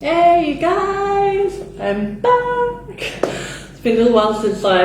Hey you guys, I'm back. It's been a little while since I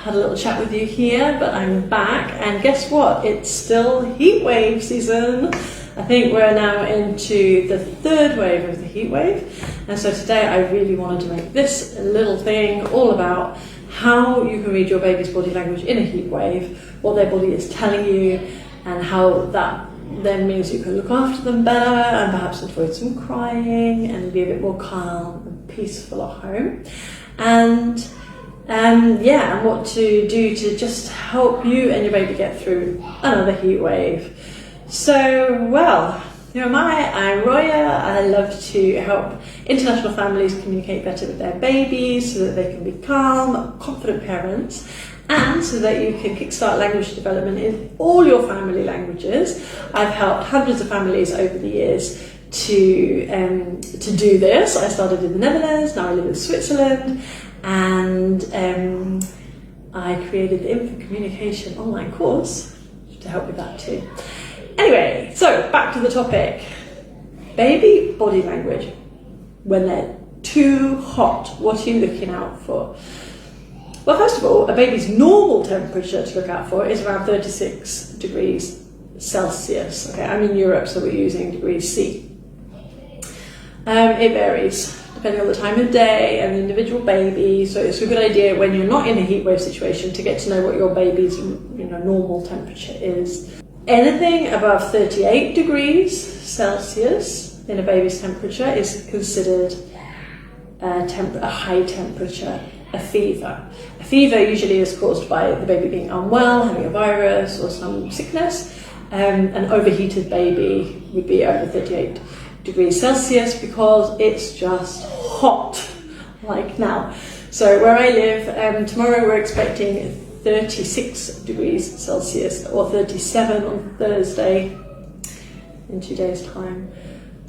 had a little chat with you here, but I'm back, and guess what? It's still heat wave season. I think we're now into the third wave of the heat wave, and so today I really wanted to make this little thing all about how you can read your baby's body language in a heat wave, what their body is telling you, and how that then means you can look after them better and perhaps avoid some crying and be a bit more calm and peaceful at home. And what to do to just help you and your baby get through another heat wave. So, well, who am I? I'm Roya. I love to help international families communicate better with their babies so that they can be calm, confident parents, and so that you can kickstart language development in all your family languages. I've helped hundreds of families over the years to do this. I started in the Netherlands, now I live in Switzerland, and I created the Infant Communication online course to help with that too. Anyway, so back to the topic. Baby body language. When they're too hot, what are you looking out for? Well, first of all, a baby's normal temperature to look out for is around 36 degrees Celsius. Okay, I'm in Europe, so we're using degrees C. It varies depending on the time of day and the individual baby, so it's a good idea when you're not in a heat wave situation to get to know what your baby's normal temperature is. Anything above 38 degrees Celsius in a baby's temperature is considered a high temperature, a fever. A fever usually is caused by the baby being unwell, having a virus or some sickness. An overheated baby would be over 38 degrees Celsius because it's just hot, like now. So where I live, tomorrow we're expecting 36 degrees Celsius or 37 on Thursday in 2 days' time.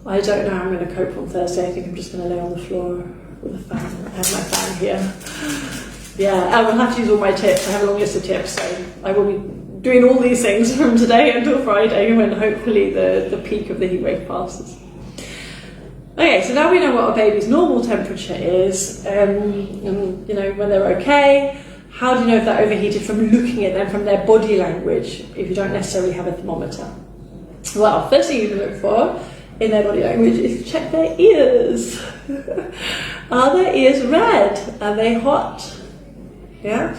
I don't know how I'm going to cope on Thursday. I think I'm just going to lay on the floor with a fan. I have my fan here. Yeah, I will have to use all my tips. I have a long list of tips, so I will be doing all these things from today until Friday when hopefully the peak of the heat wave passes. Okay, so now we know what a baby's normal temperature is, and when they're okay. How do you know if they're overheated? From looking at them, from their body language, if you don't necessarily have a thermometer. Well, first thing you can look for in their body language is to check their ears. Are their ears red? Are they hot? Yeah?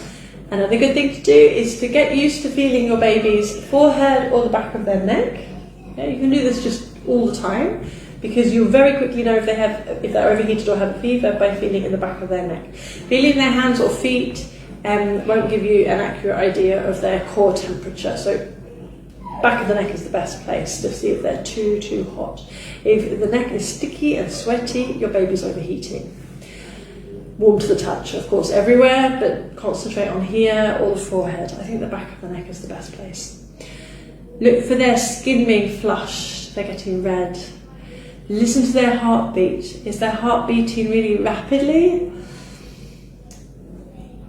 Another good thing to do is to get used to feeling your baby's forehead or the back of their neck. Okay? You can do this just all the time because you'll very quickly know if they're overheated or have a fever by feeling in the back of their neck. Feeling their hands or feet won't give you an accurate idea of their core temperature. So back of the neck is the best place to see if they're too hot. If the neck is sticky and sweaty, your baby's overheating. Warm to the touch, of course, everywhere, but concentrate on here or the forehead. I think the back of the neck is the best place. Look for their skin being flushed, they're getting red. Listen to their heartbeat. Is their heart beating really rapidly?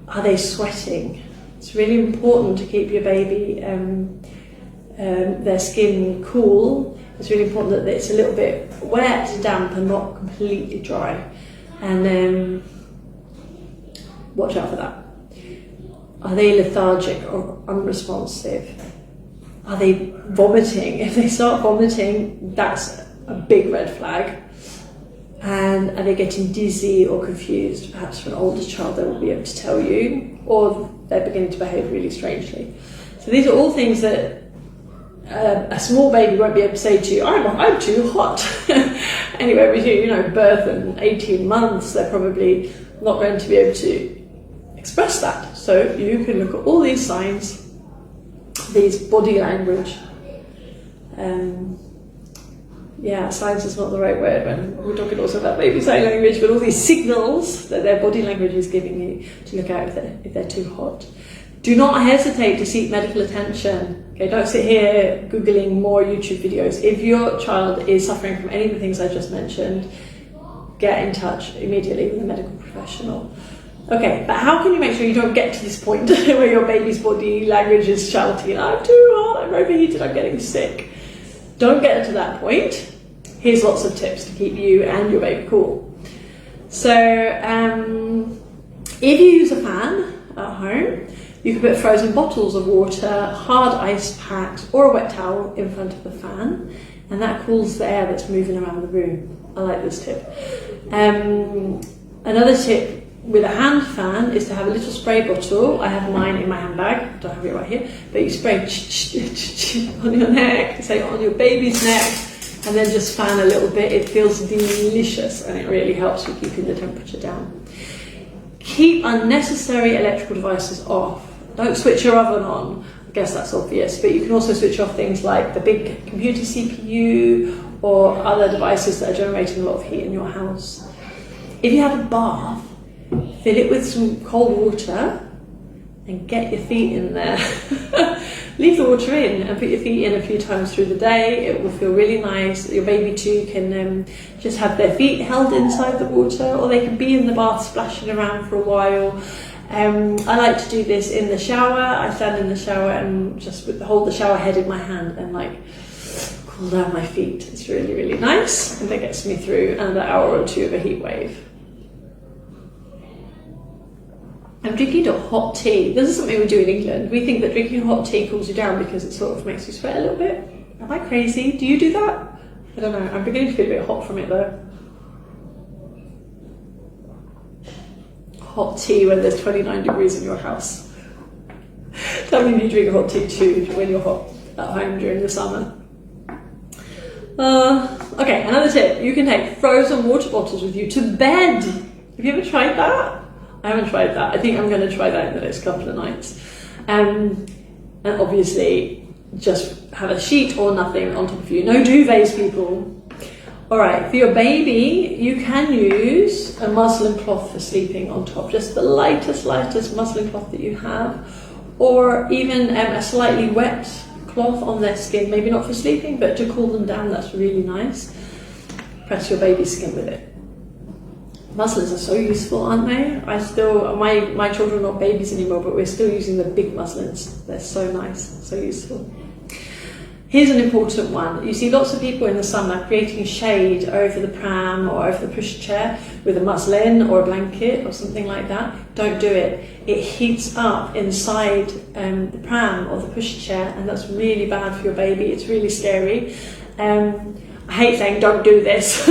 Are they sweating? It's really important to keep your baby their skin cool. It's really important that it's a little bit wet, damp, and not completely dry. And watch out for that. Are they lethargic or unresponsive? Are they vomiting? If they start vomiting, that's a big red flag. And are they getting dizzy or confused? Perhaps for an older child they will be able to tell you, or they're beginning to behave really strangely. So these are all things that a small baby won't be able to say to you, I'm too hot. Anyway, between birth and 18 months, they're probably not going to be able to express that. So you can look at all these signs, these body language. Science is not the right word when we're talking also about baby sign language, but all these signals that their body language is giving you to look out if they're too hot. Do not hesitate to seek medical attention. Okay, don't sit here Googling more YouTube videos. If your child is suffering from any of the things I just mentioned, get in touch immediately with a medical professional. Okay, but how can you make sure you don't get to this point where your baby's body language is shouting, I'm too hot, I'm overheated, I'm getting sick? Don't get to that point. here's lots of tips to keep you and your baby cool. So if you use a fan at home, you can put frozen bottles of water, hard ice packs, or a wet towel in front of the fan, and that cools the air that's moving around the room. I like this tip. Another tip with a hand fan is to have a little spray bottle. I have mine in my handbag, I don't have it right here, but you spray on your neck, say on your baby's neck, and then just fan a little bit. It feels delicious and it really helps with keeping the temperature down. Keep unnecessary electrical devices off. Don't switch your oven on. I guess that's obvious, but you can also switch off things like the big computer CPU or other devices that are generating a lot of heat in your house. If you have a bath, fill it with some cold water and get your feet in there. Leave the water in and put your feet in a few times through the day. It will feel really nice. Your baby too can just have their feet held inside the water, or they can be in the bath splashing around for a while. I like to do this in the shower. I stand in the shower and just hold the shower head in my hand and like cool down my feet. It's really, really nice, and that gets me through another hour or two of a heat wave. I'm drinking a hot tea. This is something we do in England. We think that drinking hot tea cools you down because it sort of makes you sweat a little bit. Am I crazy? Do you do that? I don't know. I'm beginning to feel a bit hot from it though. Hot tea when there's 29 degrees in your house. Tell me if you drink hot tea too when you're hot at home during the summer. Okay, another tip. You can take frozen water bottles with you to bed. Have you ever tried that? I haven't tried that. I think I'm going to try that in the next couple of nights. And obviously, just have a sheet or nothing on top of you. No duvets, people. Alright, for your baby, you can use a muslin cloth for sleeping on top. Just the lightest muslin cloth that you have. Or even a slightly wet cloth on their skin. Maybe not for sleeping, but to cool them down, that's really nice. Press your baby's skin with it. Muslins are so useful, aren't they? My children are not babies anymore, but we're still using the big muslins. They're so nice, so useful. Here's an important one. You see lots of people in the summer creating shade over the pram or over the pushchair with a muslin or a blanket or something like that. Don't do it. It heats up inside the pram or the pushchair, and that's really bad for your baby. It's really scary. I hate saying don't do this.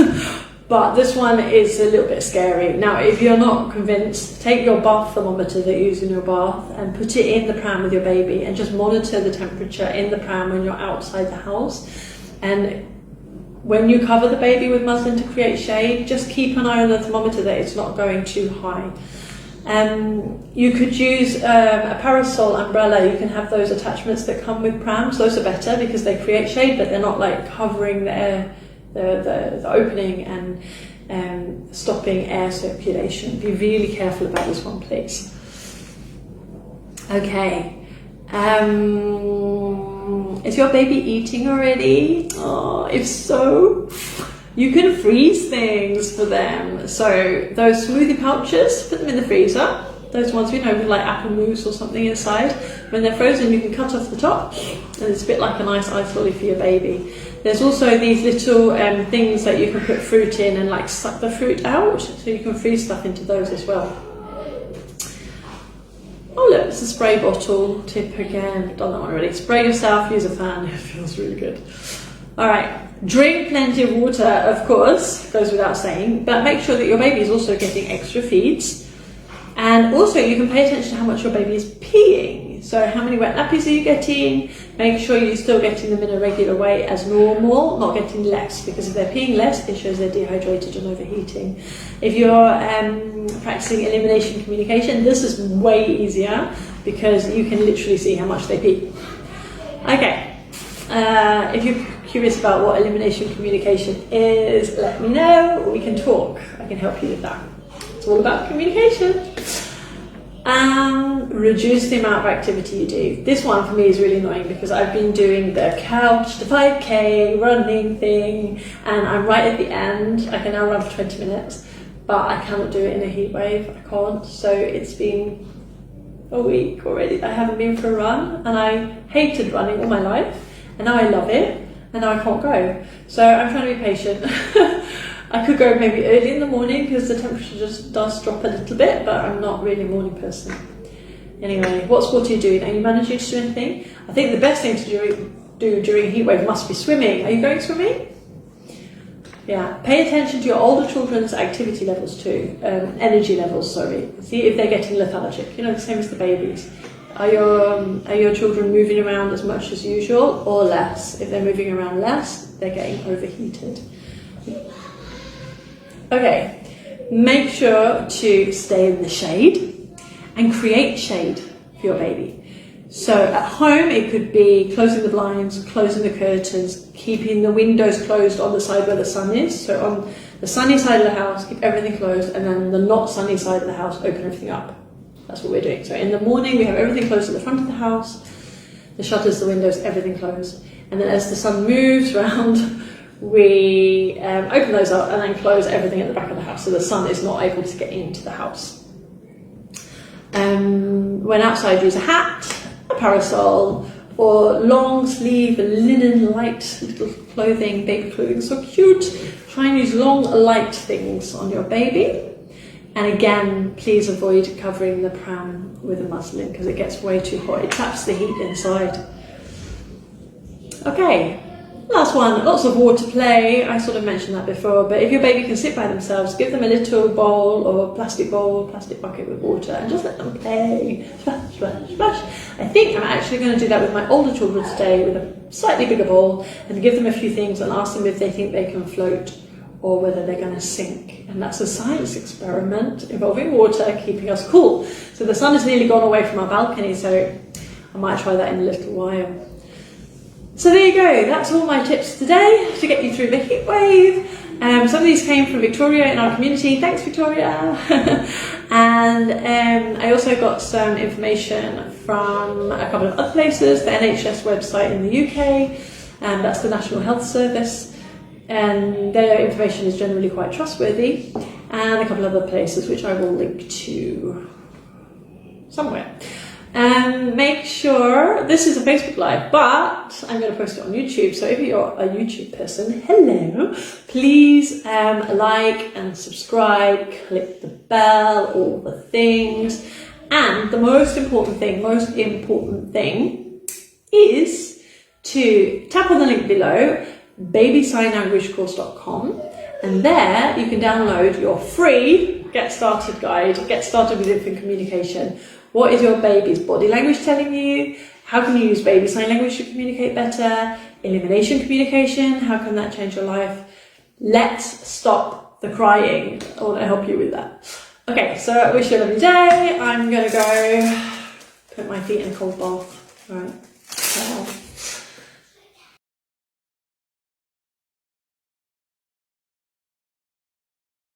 But this one is a little bit scary. Now, if you're not convinced, take your bath thermometer that you use in your bath and put it in the pram with your baby and just monitor the temperature in the pram when you're outside the house. And when you cover the baby with muslin to create shade, just keep an eye on the thermometer that it's not going too high. You could use a parasol umbrella. You can have those attachments that come with prams. Those are better because they create shade, but they're not like covering the air. The opening and stopping air circulation. Be really careful about this one, please. Okay. Is your baby eating already? Oh, if so, you can freeze things for them. So those smoothie pouches, put them in the freezer. Those ones we know with like apple mousse or something inside. When they're frozen, you can cut off the top, and it's a bit like a nice ice lolly for your baby. There's also these little things that you can put fruit in and like suck the fruit out, so you can freeze stuff into those as well. Oh look, it's a spray bottle tip again. Done that one already. Spray yourself, use a fan. It feels really good. Alright, drink plenty of water, of course, goes without saying, but make sure that your baby is also getting extra feeds. And also you can pay attention to how much your baby is peeing. So how many wet nappies are you getting? Make sure you're still getting them in a regular way as normal, not getting less, because if they're peeing less, it shows they're dehydrated and overheating. If you're practicing elimination communication, this is way easier because you can literally see how much they pee. Okay, if you're curious about what elimination communication is, let me know, we can talk. I can help you with that. It's all about communication. Reduce the amount of activity you do. This one for me is really annoying because I've been doing the couch to 5k running thing, and I'm right at the end. I can now run for 20 minutes, but I cannot do it in a heat wave. I can't. So it's been a week already I haven't been for a run, and I hated running all my life, and now I love it. and now I can't go. So I'm trying to be patient. I could go maybe early in the morning because the temperature just does drop a little bit, but I'm not really a morning person. Anyway, what sport are you doing? Are you managing to do anything? I think the best thing to do during a heat wave must be swimming. Are you going swimming? Yeah, pay attention to your older children's activity levels too, energy levels, sorry. See if they're getting lethargic, you know, the same as the babies. Are your children moving around as much as usual or less? If they're moving around less, they're getting overheated. Okay, make sure to stay in the shade and create shade for your baby. So at home, it could be closing the blinds, closing the curtains, keeping the windows closed on the side where the sun is. So on the sunny side of the house, keep everything closed, and then the not sunny side of the house, open everything up. That's what we're doing. So in the morning, we have everything closed at the front of the house, the shutters, the windows, everything closed. And then as the sun moves around, we open those up and then close everything at the back of the house, so the sun is not able to get into the house. When outside, use a hat, a parasol, or long sleeve linen light little clothing, baby clothing, so cute. Try and use long light things on your baby. And again, please avoid covering the pram with a muslin because it gets way too hot. It traps the heat inside. Okay, last one, lots of water play. I sort of mentioned that before, but if your baby can sit by themselves, give them a little bowl or plastic bucket with water and just let them play. Splash, splash, splash. I think I'm actually going to do that with my older children today with a slightly bigger bowl and give them a few things and ask them if they think they can float or whether they're going to sink. And that's a science experiment involving water keeping us cool. So the sun has nearly gone away from our balcony, so I might try that in a little while. So there you go, that's all my tips today to get you through the heat wave. Some of these came from Victoria in our community. Thanks, Victoria. And I also got some information from a couple of other places, the NHS website in the UK, and that's the National Health Service. And their information is generally quite trustworthy, and a couple of other places which I will link to somewhere. Make sure, this is a Facebook Live, but I'm going to post it on YouTube, so if you're a YouTube person, hello, please like and subscribe, click the bell, all the things, and the most important thing is to tap on the link below, babysignlanguagecourse.com, and there you can download your free Get Started guide, Get Started with Infant Communication. What is your baby's body language telling you? How can you use baby sign language to communicate better? Elimination communication, how can that change your life? Let's stop the crying. I want to help you with that. Okay, so I wish you a lovely day. I'm going to go put my feet in a cold bath.